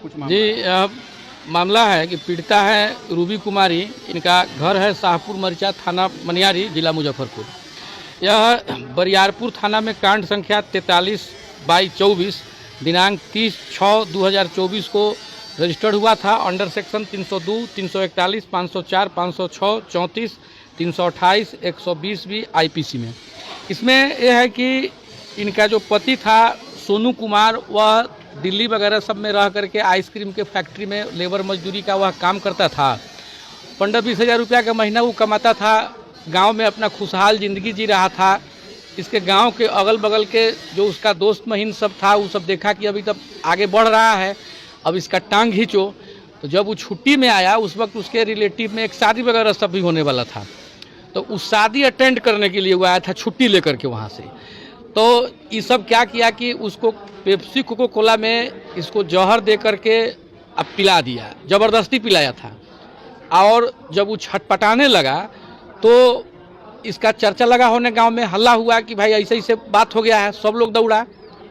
कुछ मामला जी मामला है कि पीड़िता है रूबी कुमारी, इनका घर है शाहपुर मरिचा, थाना मनियारी, जिला मुजफ्फरपुर। यह बरियारपुर थाना में कांड संख्या 43/24 दिनांक 30/6/2024 को रजिस्टर्ड हुआ था अंडर सेक्शन 302, 341, 504, 506, 34, 328, 120 भी IPC में। इसमें यह है कि इनका जो पति था सोनू कुमार, वह दिल्ली वगैरह सब में रह करके आइसक्रीम के फैक्ट्री में लेबर मजदूरी का वह काम करता था। 15-20 हज़ार रुपया का महीना वो कमाता था। गांव में अपना खुशहाल ज़िंदगी जी रहा था। इसके गांव के अगल बगल के जो उसका दोस्त महीन सब था, वो सब देखा कि अभी तक आगे बढ़ रहा है, अब इसका टांग खींचो। तो जब वो छुट्टी में आया, उस वक्त उसके रिलेटिव में एक शादी वगैरह सब भी होने वाला था। तो उस शादी अटेंड करने के लिए वो आया था छुट्टी लेकर के वहाँ से। तो ये सब क्या किया कि उसको पेप्सी कोको कोला में इसको जहर दे करके अब पिला दिया, ज़बरदस्ती पिलाया था। और जब वो छटपटाने लगा तो इसका चर्चा लगा होने, गांव में हल्ला हुआ कि भाई ऐसे ऐसे बात हो गया है। सब लोग दौड़ा,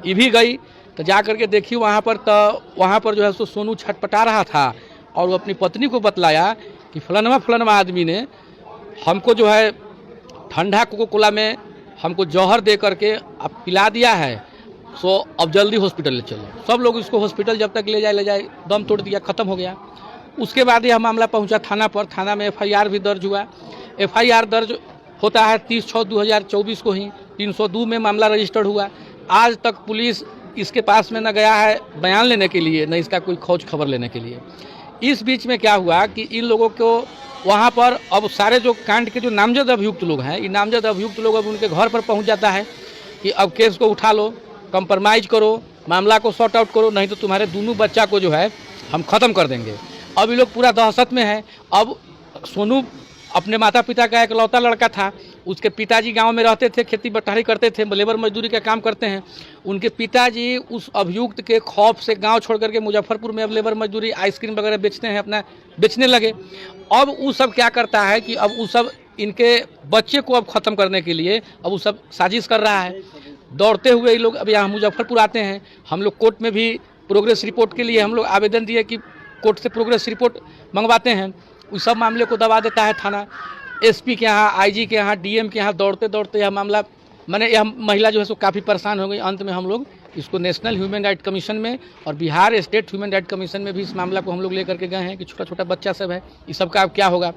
ये भी गई। तो जा करके देखी वहाँ पर, तो वहाँ पर जो है सो सोनू छटपटा रहा था और वो अपनी पत्नी को बतलाया कि फलाना आदमी ने हमको जो है ठंडा कोको कोला में हमको जौहर दे करके अब पिला दिया है, सो अब जल्दी हॉस्पिटल ले चलो। सब लोग इसको हॉस्पिटल जब तक ले जाए, दम तोड़ दिया, ख़त्म हो गया। उसके बाद यह मामला पहुंचा थाना पर। थाना में FIR भी दर्ज हुआ। FIR दर्ज होता है 30/6/2024 को ही। 302 में मामला रजिस्टर्ड हुआ। आज तक पुलिस इसके पास में न गया है बयान लेने के लिए, न इसका कोई खोज खबर लेने के लिए। इस बीच में क्या हुआ कि इन लोगों को वहाँ पर अब सारे जो कांड के जो नामजद अभियुक्त लोग हैं, ये नामजद अभियुक्त लोग अब उनके घर पर पहुँच जाता है कि अब केस को उठा लो, कंप्रोमाइज़ करो, मामला को सॉर्ट आउट करो, नहीं तो तुम्हारे दोनों बच्चा को जो है हम ख़त्म कर देंगे। अब ये लोग पूरा दहशत में है। अब सोनू अपने माता पिता का इकलौता लड़का था। उसके पिताजी गांव में रहते थे, खेती बटारी करते थे, लेबर मजदूरी का काम करते हैं। उनके पिताजी उस अभियुक्त के खौफ से गांव छोड़ करके मुजफ्फरपुर में अब लेबर मजदूरी आइसक्रीम वगैरह बेचते हैं, अपना बेचने लगे। अब वो सब क्या करता है कि अब वो सब इनके बच्चे को अब ख़त्म करने के लिए अब वो सब साजिश कर रहा है। दौड़ते हुए ये लोग अब यहाँ मुजफ्फरपुर आते हैं। हम लोग कोर्ट में भी प्रोग्रेस रिपोर्ट के लिए हम लोग आवेदन दिए कि कोर्ट से प्रोग्रेस रिपोर्ट मंगवाते हैं। उस सब मामले को दबा देता है थाना। SP के यहाँ, IG के यहाँ, DM के यहाँ दौड़ते दौड़ते यह मामला, मैंने यह महिला जो है सो काफ़ी परेशान हो गई। अंत में हम लोग इसको नेशनल ह्यूमन राइट कमीशन में और Bihar state human right commission में भी इस मामला को हम लोग लेकर के गए हैं कि छोटा छोटा बच्चा सब है, इस सब का अब क्या होगा।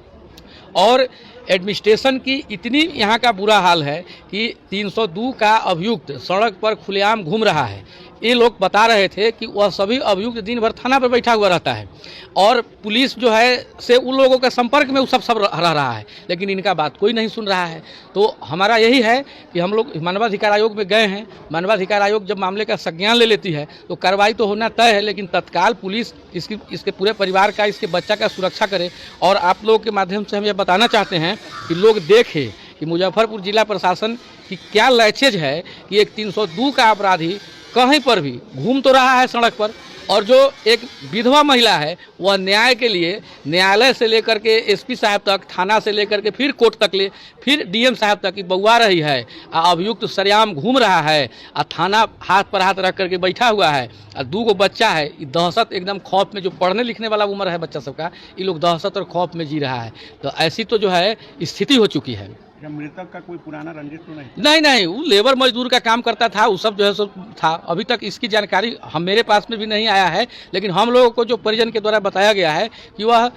और एडमिनिस्ट्रेशन की इतनी यहाँ का बुरा हाल है कि 302 का अभियुक्त सड़क पर खुलेआम घूम रहा है। ये लोग बता रहे थे कि वह सभी अभियुक्त दिन भर थाना पर बैठा हुआ रहता है और पुलिस जो है से उन लोगों के संपर्क में सब रह रहा है, लेकिन इनका बात कोई नहीं सुन रहा है। तो हमारा यही है कि हम लोग मानवाधिकार आयोग में गए हैं। मानवाधिकार आयोग जब मामले का संज्ञान ले लेती है तो कार्रवाई तो होना तय है, लेकिन तत्काल पुलिस इसके पूरे परिवार का, इसके बच्चा का सुरक्षा करे। और आप लोगों के माध्यम से हम ये बताना चाहते हैं कि लोग देखें कि मुजफ्फरपुर जिला प्रशासन की क्या लैचेज है कि एक 302 का अपराधी कहीं पर भी घूम तो रहा है सड़क पर, और जो एक विधवा महिला है वह न्याय के लिए न्यायालय से लेकर के SP साहब तक, थाना से लेकर के फिर कोर्ट तक ले, फिर DM साहब तक की बउआ रही है। अभियुक्त सरेआम घूम रहा है और थाना हाथ पर हाथ रख करके बैठा हुआ है और 2 बच्चा है। दहशत एकदम खौफ में, जो पढ़ने लिखने वाला उम्र है बच्चा सबका, ये लोग दहशत और खौफ में जी रहा है। तो ऐसी तो जो है स्थिति हो चुकी है। मृतक का कोई पुराना रंजिश तो नहीं? नहीं, वो लेबर मजदूर का काम करता था, वो सब जो है सो था। अभी तक इसकी जानकारी मेरे पास में भी नहीं आया है, लेकिन हम लोगों को जो परिजन के द्वारा बताया गया है कि वह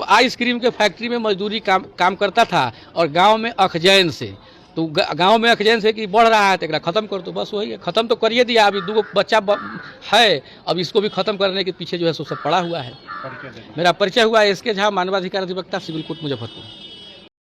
आइसक्रीम के फैक्ट्री में मजदूरी काम करता था और गांव में अखजैन से, तो गांव में अखजैन से कि बढ़ रहा है तो ख़त्म कर दो, बस वही है। ख़त्म तो करिए दिया, अभी 2 बच्चा है, अब इसको भी ख़त्म करने के पीछे जो है सो सब पड़ा हुआ है। मेरा परिचय हुआ SK झा, मानवाधिकार अधिवक्ता, सिविल कोर्ट मुजफ्फरपुर।